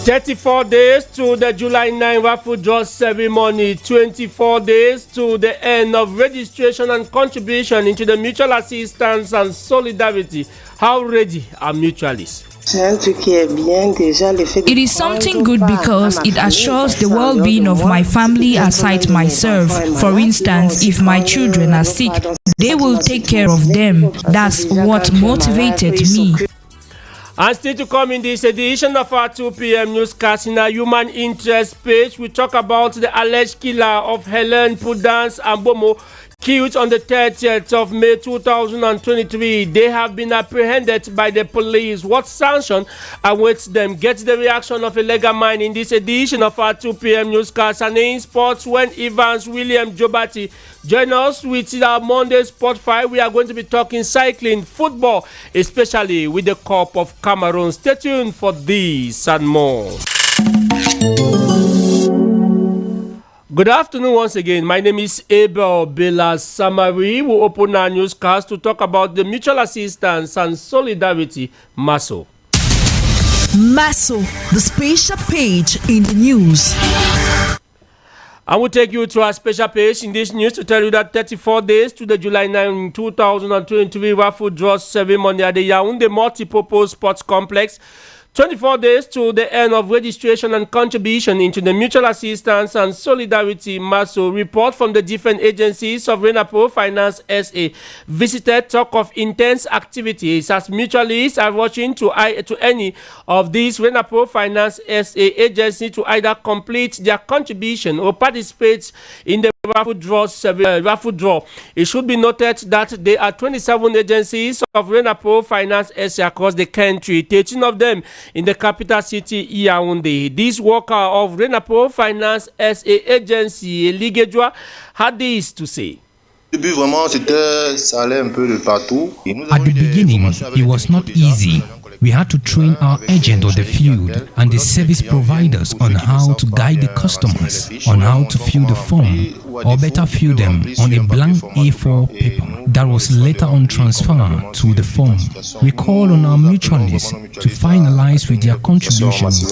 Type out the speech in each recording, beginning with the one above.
34 days to the July 9 raffle draw ceremony, 24 days to the end of registration and contribution into the mutual assistance and solidarity. How ready are mutualists? It is something good because it assures the well-being of my family aside myself. For instance, if my children are sick, they will take care of them. That's what motivated me. And still to come in this edition of our 2 p.m. newscast, in our human interest page, we talk about the alleged killer of Helen Prudence Ambomo, killed on the 30th of May 2023. They have been apprehended by the police. What sanction awaits them? Get the reaction of a legal mind in this edition of our 2 p.m. newscast. And in sports, when Evans William Jobati join us with our Monday Sport 5, we are going to be talking cycling, football, especially with the Cup of Cameroon. Stay tuned for this and more. Good afternoon once again. My name is ABEL Bela Samari. We open our newscast to talk about the mutual assistance and solidarity MASO. MASO, the special page in the news. I will take you to our special page in this news to tell you that 34 days to the July 9, 2023 raffle draw ceremony at the Yaoundé Multipurpose Sports Complex. 24 days to the end of registration and contribution into the mutual assistance and solidarity MASO. Report from the different agencies of Renapo Finance SA visited talk of intense activities as mutualists are rushing to any of these Renapo Finance SA agencies to either complete their contribution or participate in the raffle draw. It should be noted that there are 27 agencies of Renapo Finance SA across the country, 13 of them in the capital city Yaoundé. This worker of Renapo Finance SA agency, Ligedjoa, had this to say. At the beginning, it was not easy. We had to train our agent on the field and the service providers on how to guide the customers, on how to fill the form, or better fill them on a blank A4 paper that was later on transferred to the form. We call on our mutualists to finalize with their contributions.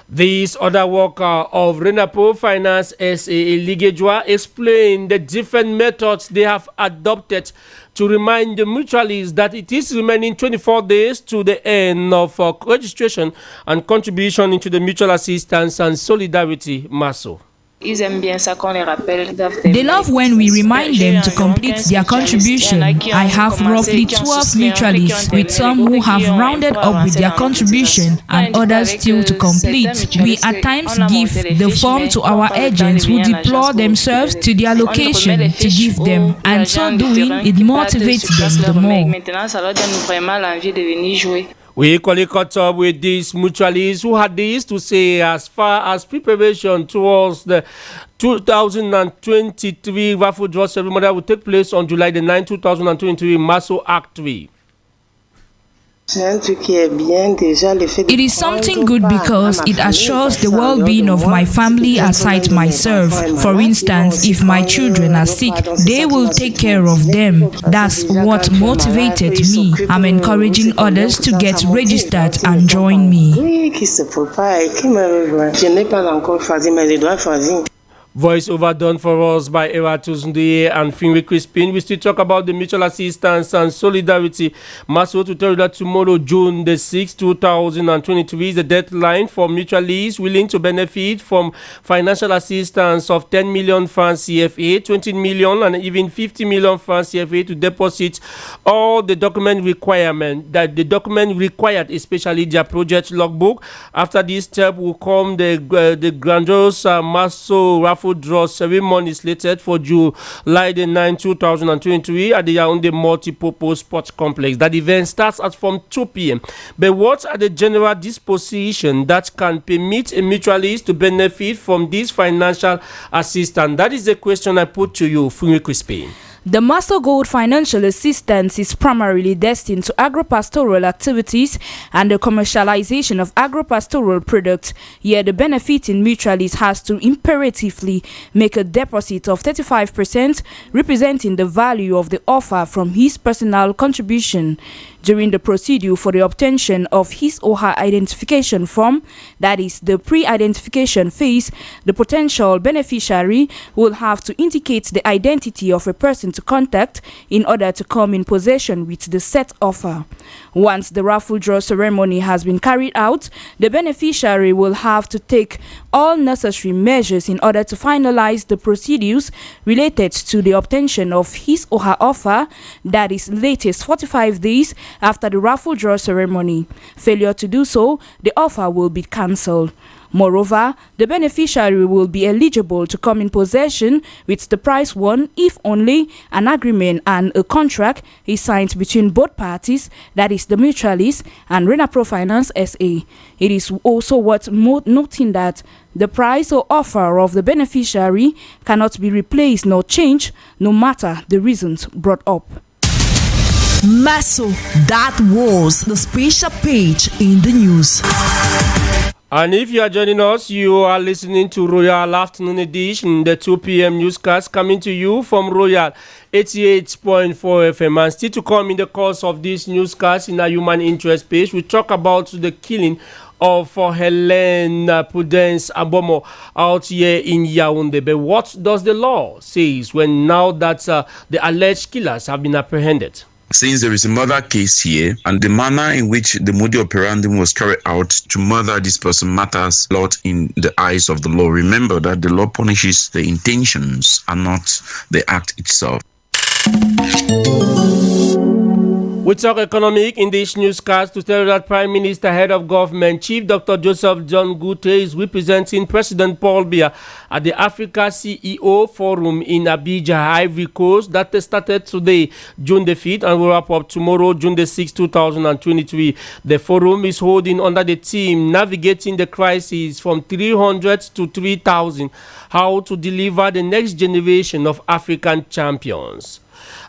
This other worker of Renapo Finance SA, Ligedjoa, explained the different methods they have adopted to remind the mutualists that it is remaining 24 days to the end of registration and contribution into the mutual assistance and solidarity MASO. They love when we remind them to complete their contribution. I have roughly 12 mutualists, with some who have rounded up with their contribution and others still to complete. We at times give the form to our agents who deploy themselves to their location to give them, and so doing, it motivates them the more. We equally caught up with these mutualists who had this to say as far as preparation towards the 2023 raffle draw ceremony that will take place on July the 9th, 2023, MASO Act 3. It is something good because it assures the well-being of my family aside myself. For instance, if my children are sick, they will take care of them. That's what motivated me. I'm encouraging others to get registered and join me. Voice overdone for us by Era Tuzunduye and Finwe Crispin. We still talk about the mutual assistance and solidarity MASO to tell you that tomorrow, June the 6th, 2023 is the deadline for mutualists willing to benefit from financial assistance of 10 million francs CFA, 20 million and even 50 million francs CFA to deposit all the document required, especially their project logbook. After this step will come the grandiose MASO raffle draw ceremony slated for July the 9, 2023 at the Yaoundé Multipurpose Sports Complex. That event starts at from 2 p.m. But what are the general dispositions that can permit a mutualist to benefit from this financial assistance? That is the question I put to you, Finwe Crispin. The MASO Gold financial assistance is primarily destined to agro-pastoral activities and the commercialization of agro-pastoral products. Yet the benefiting mutualist has to imperatively make a deposit of 35%, representing the value of the offer from his personal contribution. During the procedure for the obtention of his or her identification form, that is the pre-identification phase, the potential beneficiary will have to indicate the identity of a person to contact in order to come in possession with the set offer. Once the raffle draw ceremony has been carried out, the beneficiary will have to take all necessary measures in order to finalize the procedures related to the obtention of his or her offer, that is latest 45 days after the raffle draw ceremony. Failure to do so, the offer will be cancelled. Moreover, the beneficiary will be eligible to come in possession with the prize won if only an agreement and a contract is signed between both parties, that is the mutualist and Renapro Finance SA. It is also worth noting that the price or offer of the beneficiary cannot be replaced nor changed, no matter the reasons brought up. Maso, that was the special page in the news. And if you are joining us, you are listening to Royal Afternoon Edition, the 2 p.m. newscast coming to you from Royal 88.4 FM. And still to come in the course of this newscast in a human interest page, we talk about the killing of Helen Prudence Abomo out here in Yaoundé. But what does the law say when now that the alleged killers have been apprehended? Since there is a murder case here, and the manner in which the modus operandi was carried out to murder this person matters a lot in the eyes of the law. Remember that the law punishes the intentions and not the act itself. We talk economic in this newscast to tell you that Prime Minister, Head of Government, Chief Dr. Joseph John Gute is representing President Paul Biya at the Africa CEO Forum in Abidjan, Ivory Coast, that started today, June the 5th, and will wrap up tomorrow, June the 6th, 2023. The forum is holding under the theme Navigating the Crisis from 300 to 3,000, how to deliver the next generation of African champions.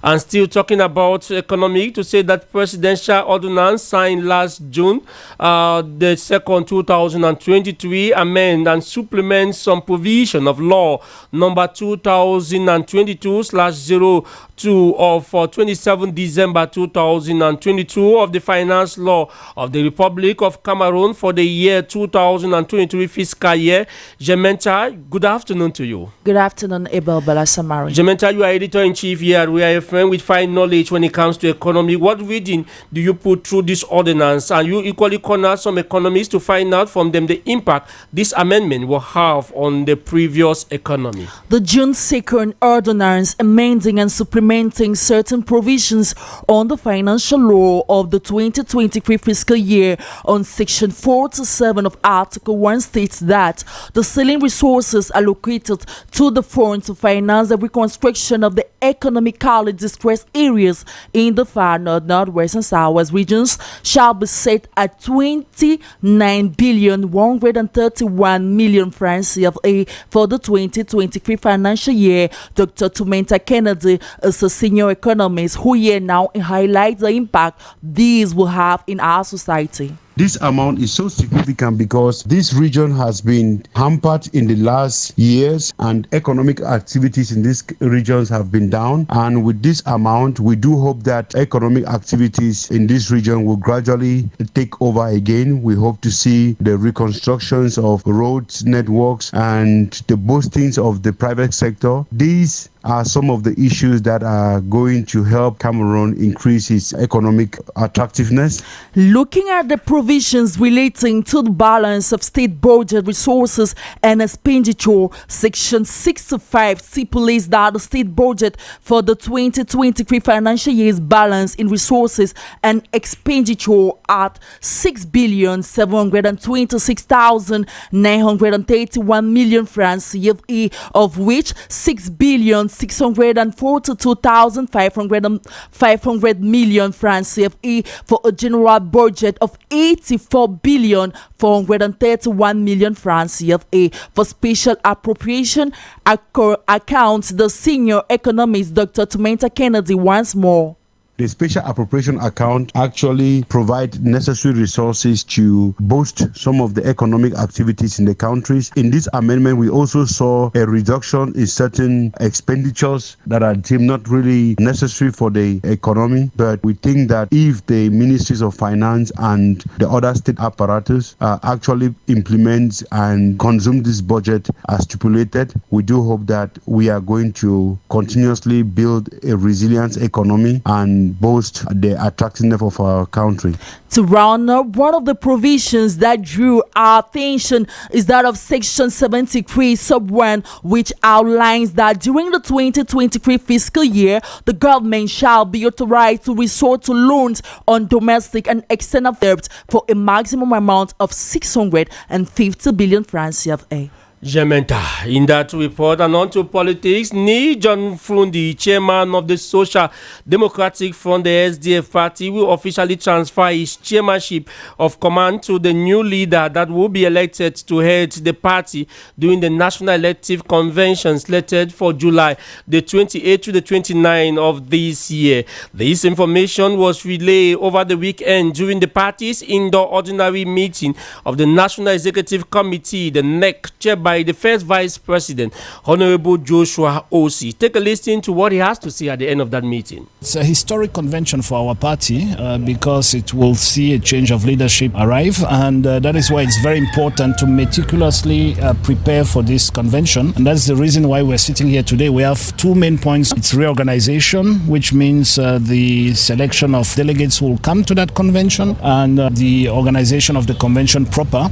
And still talking about economic, to say that presidential ordinance signed last June, the 2nd, 2023, amend and supplement some provision of law number 2022/02 of 27 December 2022 of the finance law of the Republic of Cameroon for the year 2023 fiscal year. Jementa, good afternoon to you. Good afternoon, ABEL Bela Samari. Jementa, you are editor-in-chief here at We Are a Friend with fine knowledge when it comes to economy. What reading do you put through this ordinance? And you equally corner some economists to find out from them the impact this amendment will have on the previous economy. The June 2nd ordinance amending and supplementing certain provisions on the financial law of the 2023 fiscal year on Section 47 of Article 1 states that the ceiling resources allocated to the fund to finance the reconstruction of the economically distressed areas in the far north, northwest, and southwest regions shall be set at 29,131,000,000 francs CFA for the 2023 financial year. Dr. Tumenta Kennedy is a senior economist who here now highlights the impact these will have in our society. This amount is so significant because this region has been hampered in the last years and economic activities in these regions have been down. And with this amount, we do hope that economic activities in this region will gradually take over again. We hope to see the reconstructions of roads, networks, and the boostings of the private sector. These are some of the issues that are going to help Cameroon increase its economic attractiveness. Looking at the provisions relating to the balance of state budget resources and expenditure, Section 65 stipulates that the state budget for the 2023 financial year is balanced in resources and expenditure at 6,726,931,000,000 francs CFA, of which 6,642,500,000,000 francs CFA for a general budget of 84,431,000,000 francs CFA. For special appropriation accounts, the senior economist Dr. Tumenta Kennedy once more. the special appropriation account actually provide necessary resources to boost some of the economic activities in the countries. In this amendment, we also saw a reduction in certain expenditures that are deemed not really necessary for the economy, but we think that if the ministries of finance and the other state apparatus actually implement and consume this budget as stipulated, we do hope that we are going to continuously build a resilient economy and boost the attractiveness of our country. To round up, one of the provisions that drew our attention is that of Section 73 sub 1, which outlines that during the 2023 fiscal year, the government shall be authorized to resort to loans on domestic and external debt for a maximum amount of 650 billion francs CFA. Jementa. In that report, and on to politics, John Frundi, chairman of the Social Democratic Front, the SDF party, will officially transfer his chairmanship of command to the new leader that will be elected to head the party during the National Elective Convention slated for July the 28th to the 29th of this year. This information was relayed over the weekend during the party's indoor ordinary meeting of the National Executive Committee, the NEC, chaired by the first Vice President, Honorable Joshua Osi. Take a listen to what he has to say at the end of that meeting. It's a historic convention for our party because it will see a change of leadership arrive, and that is why it's very important to meticulously prepare for this convention. And that's the reason why we're sitting here today. We have two main points. It's reorganization, which means the selection of delegates who will come to that convention, and the organization of the convention proper,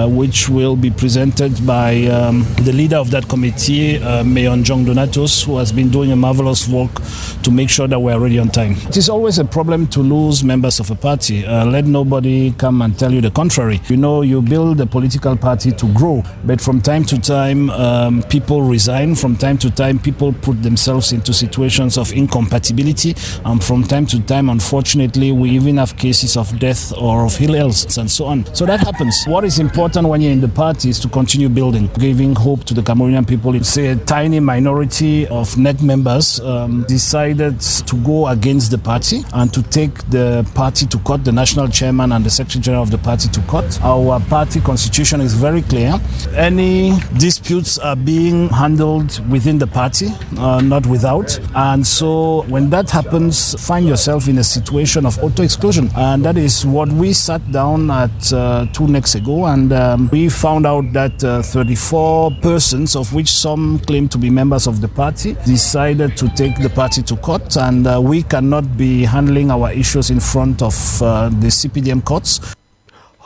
which will be presented by the leader of that committee, Mayor John Donatos, who has been doing a marvelous work to make sure that we're ready on time. It is always a problem to lose members of a party. Let nobody come and tell you the contrary. You know, you build a political party to grow, but from time to time, people resign. From time to time, people put themselves into situations of incompatibility. And from time to time, unfortunately, we even have cases of death or of ill health and so on. So that happens. What is important when you're in the party is to continue building, giving hope to the Cameroonian people. It's a tiny minority of NEC members decided to go against the party and to take the party to court, the national chairman and the secretary general of the party to court. Our party constitution is very clear. Any disputes are being handled within the party, not without. And so when that happens, find yourself in a situation of auto-exclusion. And that is what we sat down at 2 NECs ago, and we found out that 34 persons, of which some claim to be members of the party, decided to take the party to court, and we cannot be handling our issues in front of the CPDM courts.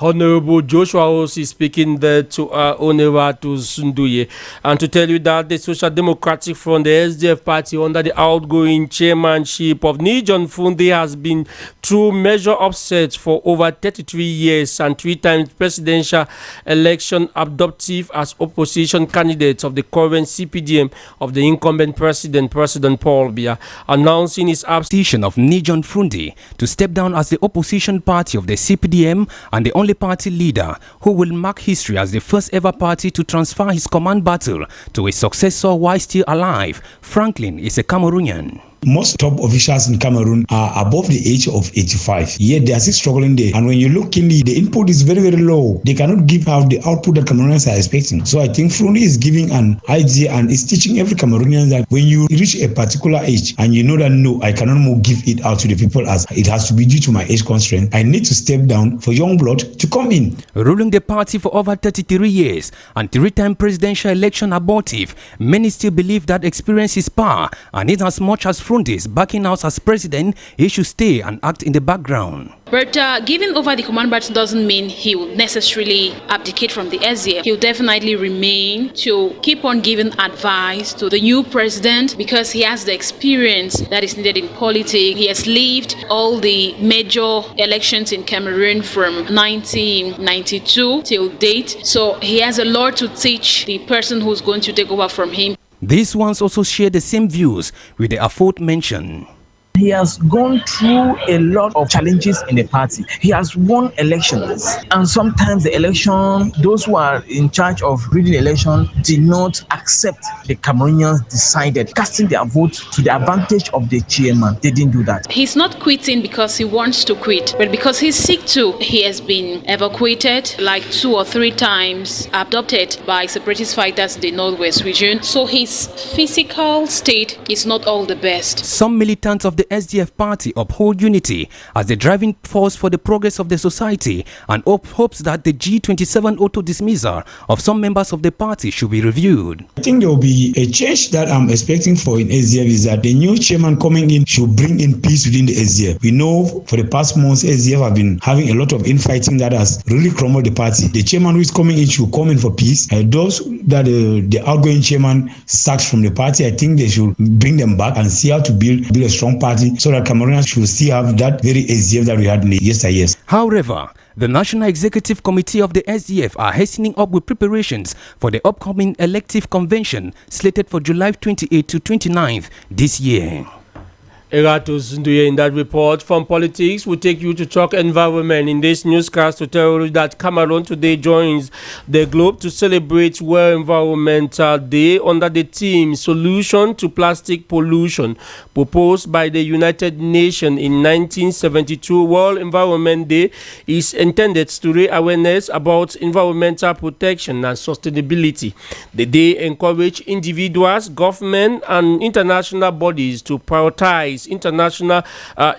Honorable Joshua Osi speaking there to Oneratu Sunduye. And to tell you that the Social Democratic Front, the SDF party, under the outgoing chairmanship of John Frundi, has been through major upsets for over 33 years and 3 times presidential election adoptive as opposition candidates of the current CPDM of the incumbent President Paul Biya, announcing his abstention of John Frundi to step down as the opposition party of the CPDM and the only party leader who will mark history as the first ever party to transfer his command battle to a successor while still alive. Franklin is a Cameroonian. Most top officials in Cameroon are above the age of 85. Yet they are still struggling there. And when you look in the input is very, very low. They cannot give out the output that Cameroonians are expecting. So I think Frundi is giving an idea and is teaching every Cameroonian that when you reach a particular age and you know that no, I cannot more give it out to the people as it has to be due to my age constraint, I need to step down for young blood to come in. Ruling the party for over 33 years and 3-time presidential election abortive, many still believe that experience is power, and in as much as Frundi's backing out as president, he should stay and act in the background. But giving over the command battle doesn't mean he will necessarily abdicate from the SDF. He'll definitely remain to keep on giving advice to the new president because he has the experience that is needed in politics. He has lived all the major elections in Cameroon from 1992 till date. So he has a lot to teach the person who's going to take over from him. These ones also share the same views with the aforementioned. He has gone through a lot of challenges in the party. He has won elections, and sometimes the election, those who are in charge of reading the election did not accept the Cameroonians decided, casting their vote to the advantage of the chairman. They didn't do that. He's not quitting because he wants to quit, but because he's sick too. He has been evacuated like 2 or 3 times, abducted by separatist fighters in the Northwest region. So his physical state is not all the best. Some militants of the SDF party uphold unity as the driving force for the progress of the society and hopes that the G27 auto-dismissal of some members of the party should be reviewed. I think there will be a change that I'm expecting for in SDF is that the new chairman coming in should bring in peace within the SDF. We know for the past months SDF have been having a lot of infighting that has really crumbled the party. The chairman who is coming in should come in for peace. Those that the outgoing chairman sacked from the party, I think they should bring them back and see how to build a strong party so that Cameroonians should still have that very SDF that we had in the yesteryears. However, the National Executive Committee of the SDF are hastening up with preparations for the upcoming elective convention slated for July 28 to 29th this year. Eratus Nduye in that report from politics will take you to talk environment in this newscast to tell you that Cameroon today joins the globe to celebrate World Environmental Day under the theme Solution to Plastic Pollution, proposed by the United Nations in 1972. World Environment Day is intended to raise awareness about environmental protection and sustainability. The day encourages individuals, government, and international bodies to prioritize international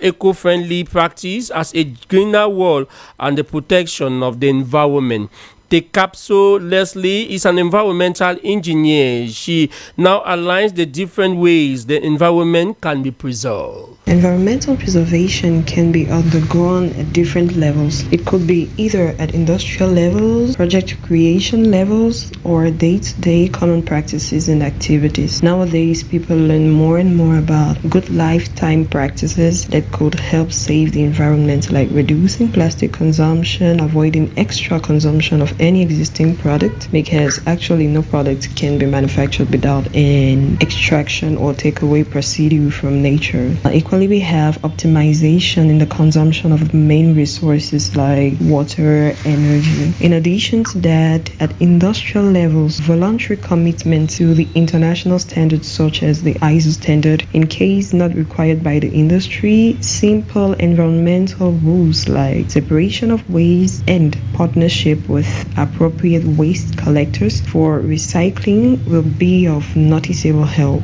eco-friendly practice as a greener world and the protection of the environment. Tekapso Leslie is an environmental engineer. She now outlines the different ways the environment can be preserved. Environmental preservation can be undergone at different levels. It could be either at industrial levels, project creation levels, or day-to-day common practices and activities. Nowadays, people learn more and more about good lifetime practices that could help save the environment, like reducing plastic consumption, avoiding extra consumption of any existing product, because actually no product can be manufactured without an extraction or takeaway procedure from nature. Equally, we have optimization in the consumption of the main resources like water, energy. In addition to that, at industrial levels, voluntary commitment to the international standards such as the ISO standard, in case not required by the industry, simple environmental rules like separation of waste and partnership with appropriate waste collectors for recycling will be of noticeable help.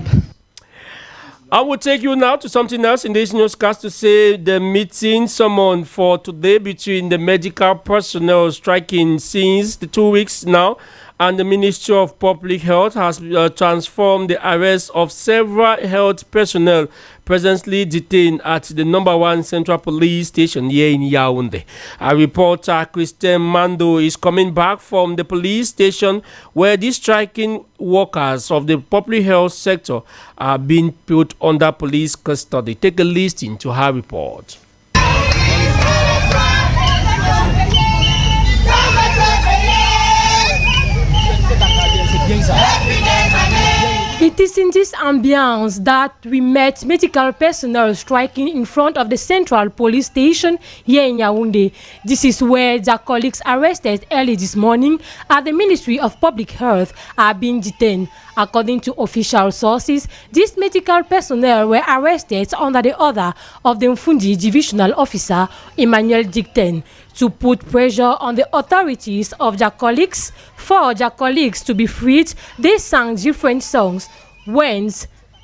I will take you now to something else in this newscast to say the meeting summoned for today between the medical personnel striking since the 2 weeks now and the Ministry of Public Health has transformed the arrest of several health personnel presently detained at the #1 Central Police Station here in Yaoundé. Our reporter Christian Mando is coming back from the police station where these striking workers of the public health sector are being put under police custody. Take a listen to her report. It is in this ambience that we met medical personnel striking in front of the Central Police Station here in Yaoundé. This is where their colleagues arrested early this morning at the Ministry of Public Health are being detained. According to official sources, these medical personnel were arrested under the order of the Mfundi Divisional Officer Emmanuel Dicten to put pressure on the authorities of their colleagues. For their colleagues to be freed, they sang different songs when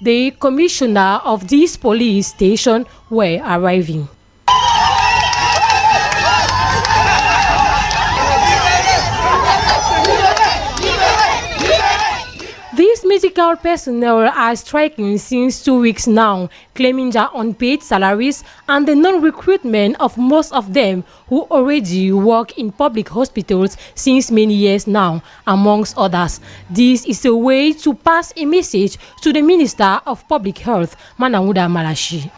the commissioner of this police station were arriving. These medical personnel are striking since 2 weeks now, claiming their unpaid salaries and the non-recruitment of most of them who already work in public hospitals since many years now, amongst others. This is a way to pass a message to the Minister of Public Health, Manawuda Malashi.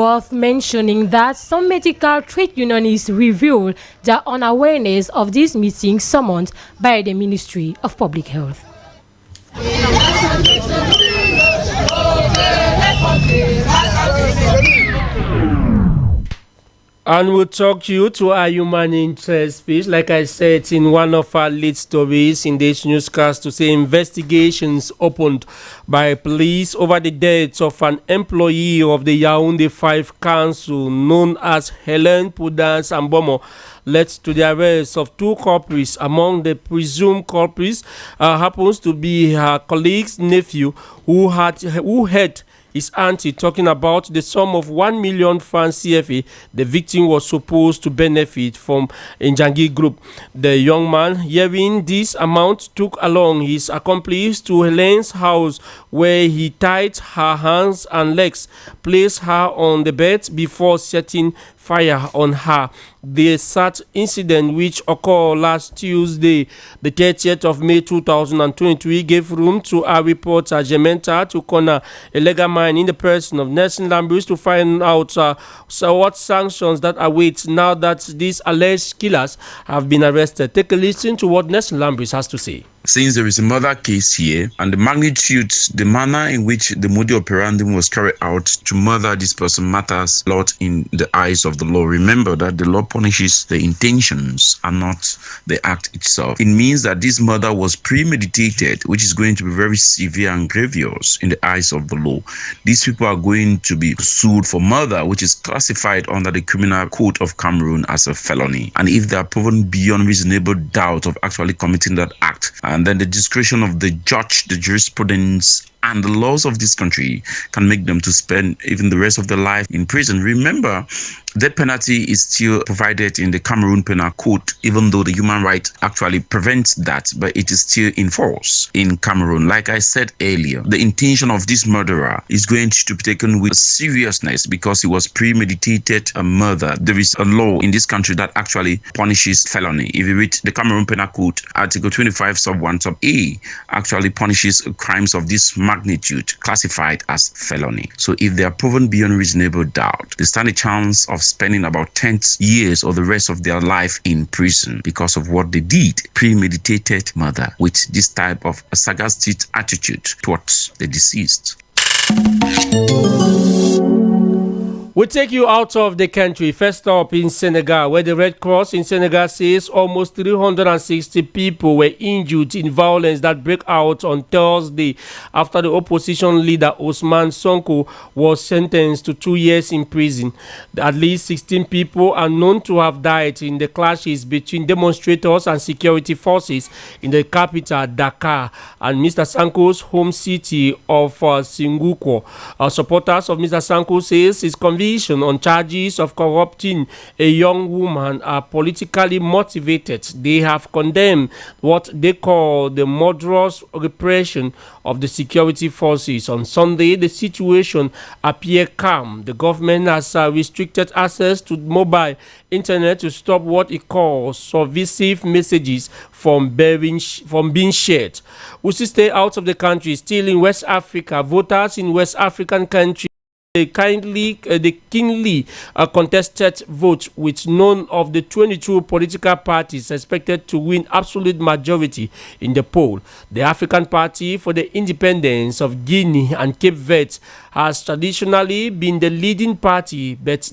worth mentioning that some medical trade unionists revealed their unawareness of this meeting summoned by the Ministry of Public Health. And we'll talk you to our human interest speech. Like I said in one of our lead stories in this newscast, to say investigations opened by police over the death of an employee of the Yaoundé 5 Council known as Helen Prudence Ambomo led to the arrest of 2 culprits. Among the presumed culprits happens to be her colleague's nephew who had his auntie talking about the sum of 1 million francs CFA the victim was supposed to benefit from Njangi Group. The young man, hearing this amount, took along his accomplice to Helen's house where he tied her hands and legs, placed her on the bed before setting fire on her. The such incident, which occurred last Tuesday, the 30th of May 2023, gave room to our reporter Jementa to corner a legal man in the person of Nelson Lambris to find out what sanctions that await now that these alleged killers have been arrested. Take a listen to what Nelson Lambris has to say. Since there is a murder case here and the magnitude, the manner in which the modus operandi was carried out to murder this person matters a lot in the eyes of the law. Remember that the law punishes the intentions and not the act itself. It means that this murder was premeditated, which is going to be very severe and grievous in the eyes of the law. These people are going to be sued for murder, which is classified under the Criminal Code of Cameroon as a felony. And if they are proven beyond reasonable doubt of actually committing that act, and then the discretion of the judge, the jurisprudence, and the laws of this country can make them to spend even the rest of their life in prison. Remember, the penalty is still provided in the Cameroon Penal Code, even though the human right actually prevents that, but it is still in force in Cameroon. Like I said earlier, the intention of this murderer is going to be taken with seriousness because it was premeditated murder. There is a law in this country that actually punishes felony. If you read the Cameroon Penal Code, Article 25 sub 1 sub A actually punishes crimes of this magnitude classified as felony. So if they are proven beyond reasonable doubt, they stand a chance of spending about 10 years or the rest of their life in prison because of what they did. Premeditated murder with this type of a sarcastic attitude towards the deceased. We'll take you out of the country. First up in Senegal, where the Red Cross in Senegal says almost 360 people were injured in violence that broke out on Thursday after the opposition leader Ousmane Sonko was sentenced to 2 years in prison. At least 16 people are known to have died in the clashes between demonstrators and security forces in the capital, Dakar, and Mr. Sonko's home city of Singukwo. Supporters of Mr. Sonko says his conviction on charges of corrupting a young woman are politically motivated. They have condemned what they call the murderous repression of the security forces. On Sunday, the situation appeared calm. The government has restricted access to mobile internet to stop what it calls subversive messages from being shared. We still stay out of the country. Still in West Africa, voters in West African countries the keenly contested vote with none of the 22 political parties expected to win absolute majority in the poll. The African Party for the Independence of Guinea and Cape Verde has traditionally been the leading party, but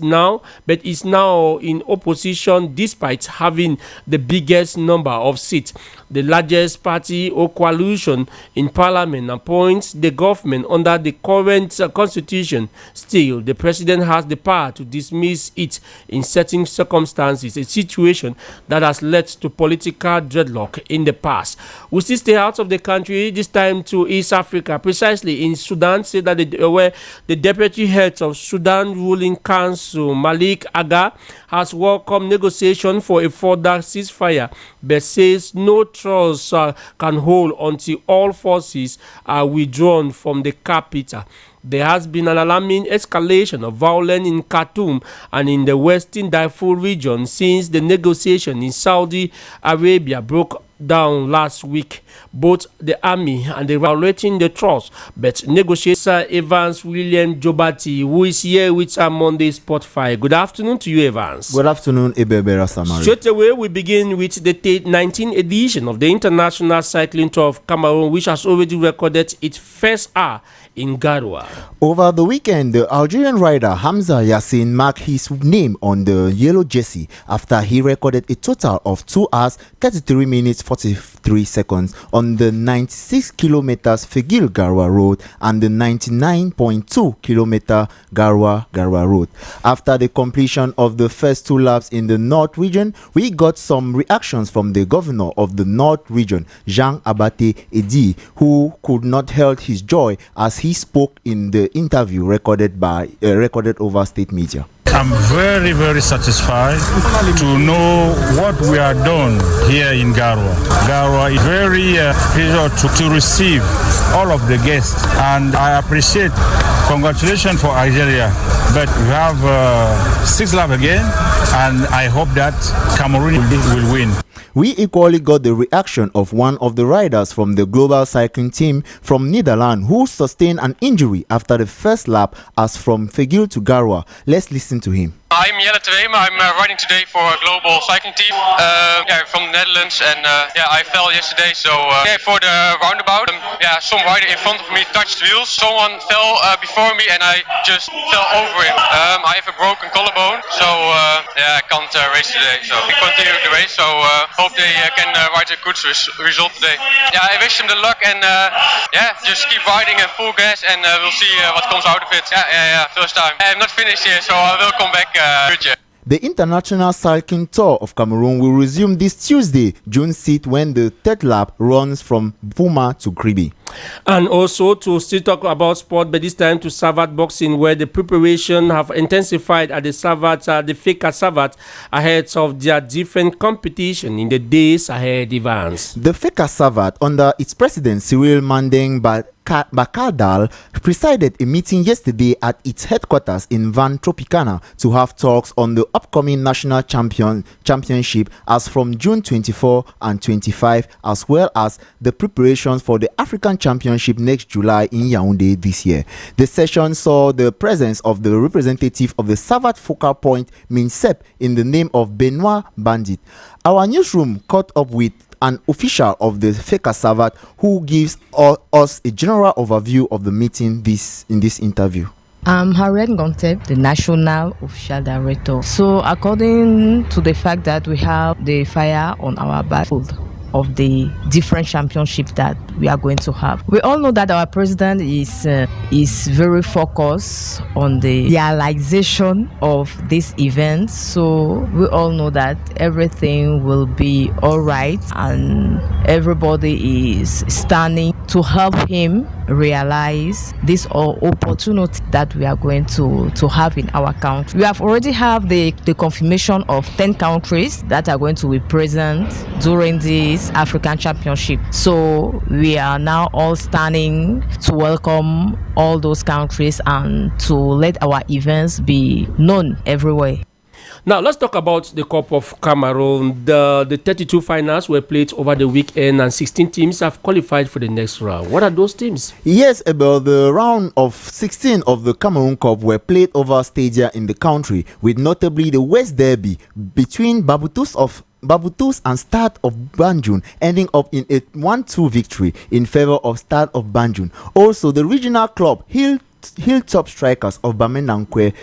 is now in opposition despite having the biggest number of seats. The largest party or coalition in parliament appoints the government under the current constitution. Still, the president has the power to dismiss it in certain circumstances, a situation that has led to political dreadlock in the past. We still stay out of the country, this time to East Africa, precisely in Sudan. Say that the deputy head of Sudan ruling council, Malik Aga, has welcomed negotiation for a further ceasefire, but says no trust can hold until all forces are withdrawn from the capital. there has been an alarming escalation of violence in Khartoum and in the western Darfur region since the negotiation in Saudi Arabia broke down last week. Both the army and the evaluating the trust, but negotiator Evans William Jobati, who is here with us on the Spotify. Good afternoon to you, Evans. Good afternoon, ABEL BELA SAMARI. Straight away, we begin with the 19th edition of the International Cycling Tour of Cameroon, which has already recorded its first hour in Garoua. Over the weekend, the Algerian rider Hamza Yassin marked his name on the yellow jersey after he recorded a total of 2 hours, 33 minutes, 43 seconds on the 96 kilometers Fegil-Garoua road and the 99.2 kilometer Garoua road. After the completion of the first 2 laps in the North region, we got some reactions from the governor of the North region, Jean Abate Edi, who could not hold his joy as he spoke in the interview recorded over state media. I'm very, very satisfied to know what we are done here in Garoua. Garoua is very pleased to receive all of the guests, and I appreciate. Congratulations for Algeria, but we have 6 laps again, and I hope that Cameroon will win. We equally got the reaction of one of the riders from the global cycling team from Netherlands who sustained an injury after the first lap as from Fegil to Garoua. Let's listen to him. I'm Jelle Tweem. I'm riding today for a global cycling team from the Netherlands, and I fell yesterday. So for the roundabout, some rider in front of me touched the wheels. Someone fell before me, and I just fell over him. I have a broken collarbone, so I can't race today. So we continue the race. So hope they can ride a good result today. I wish them the luck, and just keep riding at full gas, and we'll see what comes out of it. First time. I'm not finished here, so I will come back. The International Cycling Tour of Cameroon will resume this Tuesday, June 6th, when the 3rd lap runs from Bouma to Kribi. And also to still talk about sport, but this time to Savat boxing, where the preparation have intensified at the Savat, the FECA Savat, ahead of their different competition in the days ahead. Evans. The FECA Savat, under its president Cyril Mandeng Bakardal, presided a meeting yesterday at its headquarters in Van Tropicana to have talks on the upcoming national championship as from June 24 and 25, as well as the preparations for the African Championship next July in Yaoundé this year. The session saw the presence of the representative of the Savat focal point, MINSEP, in the name of Benoit Bandit. Our newsroom caught up with an official of the FECA Savat who gives us a general overview of the meeting in this interview. I'm Harriet Gontep, the National Official Director. So according to the fact that we have the fire on our battlefield of the different championships that we are going to have, we all know that our president is very focused on the realization of this event. So we all know that everything will be all right, and everybody is standing to help him realize this opportunity that we are going to have in our country. We have already have the confirmation of 10 countries that are going to be present during this African Championship. So we are now all standing to welcome all those countries and to let our events be known everywhere. Now, let's talk about the Cup of Cameroon. The 32 finals were played over the weekend, and 16 teams have qualified for the next round. What are those teams? Yes, about the round of 16 of the Cameroon Cup were played over stadia in the country, with notably the West Derby between Baboutus and Stade of Banjul, ending up in a 1-2 victory in favor of Stade of Banjul. Also, the regional club Hilltop Strikers of Bamendankwe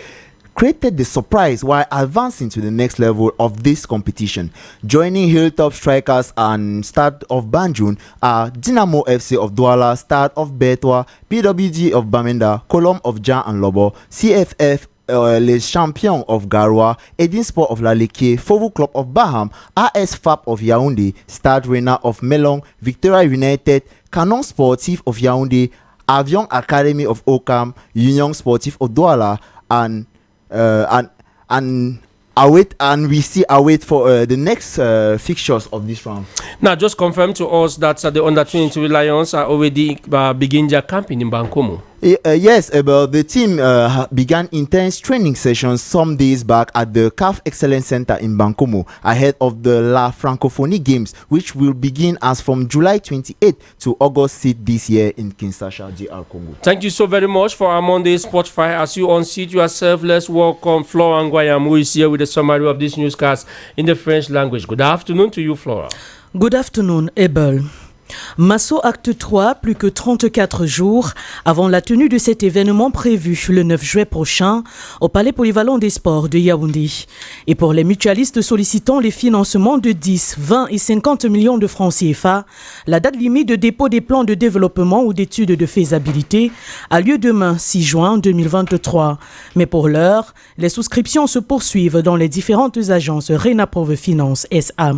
created the surprise while advancing to the next level of this competition. Joining Hilltop Strikers and Stade of Banjul are Dynamo FC of Douala, Stade of Betwa, PWG of Bamenda, Colombe of Jan and Lobo, CFF Les Champions of Garoua, Edinsport of Laleke, Fovu Club of Baham, AS FAP of Yaoundé, Stade Rena of Melong, Victoria United, Canon Sportif of Yaoundé, Avion Academy of Okam, Union Sportif of Douala, and we see await for the next fixtures of this round. Now, just confirm to us that the under-23 Lions are already begin their campaign in Bankomo. Yes, Abel, the team began intense training sessions some days back at the CAF Excellence Center in Bankomo ahead of the La Francophonie Games, which will begin as from July 28 to August 6 this year in Kinshasa, DR Congo. Thank you so very much for our Monday Sport Fire. As you unseat yourself, let's welcome Flora Nguayam, who is here with a summary of this newscast in the French language. Good afternoon to you, Flora. Good afternoon, Abel. Masso Acte 3, plus que 34 jours avant la tenue de cet événement prévu le 9 juillet prochain au Palais Polyvalent des Sports de Yaoundé. Et pour les mutualistes sollicitant les financements de 10, 20 et 50 millions de francs CFA, la date limite de dépôt des plans de développement ou d'études de faisabilité a lieu demain 6 juin 2023. Mais pour l'heure, les souscriptions se poursuivent dans les différentes agences Rénaprove Finance SA.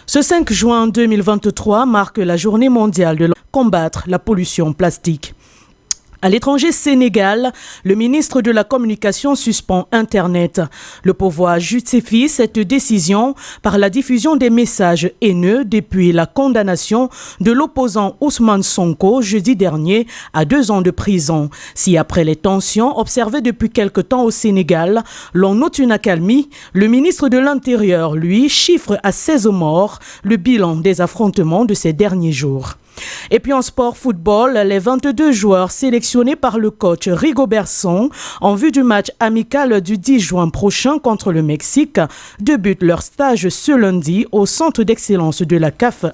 Ce 5 juin 2023 marque la journée mondiale de combattre la pollution plastique. À l'étranger Sénégal, le ministre de la Communication suspend Internet. Le pouvoir justifie cette décision par la diffusion des messages haineux depuis la condamnation de l'opposant Ousmane Sonko jeudi dernier à 2 ans de prison. Si après les tensions observées depuis quelque temps au Sénégal, l'on note une accalmie, le ministre de l'Intérieur, lui, chiffre à 16 morts le bilan des affrontements de ces derniers jours. Et puis en sport football, les 22 joueurs sélectionnés par le coach Rigobert Song en vue du match amical du 10 juin prochain contre le Mexique débutent leur stage ce lundi au centre d'excellence de la CAF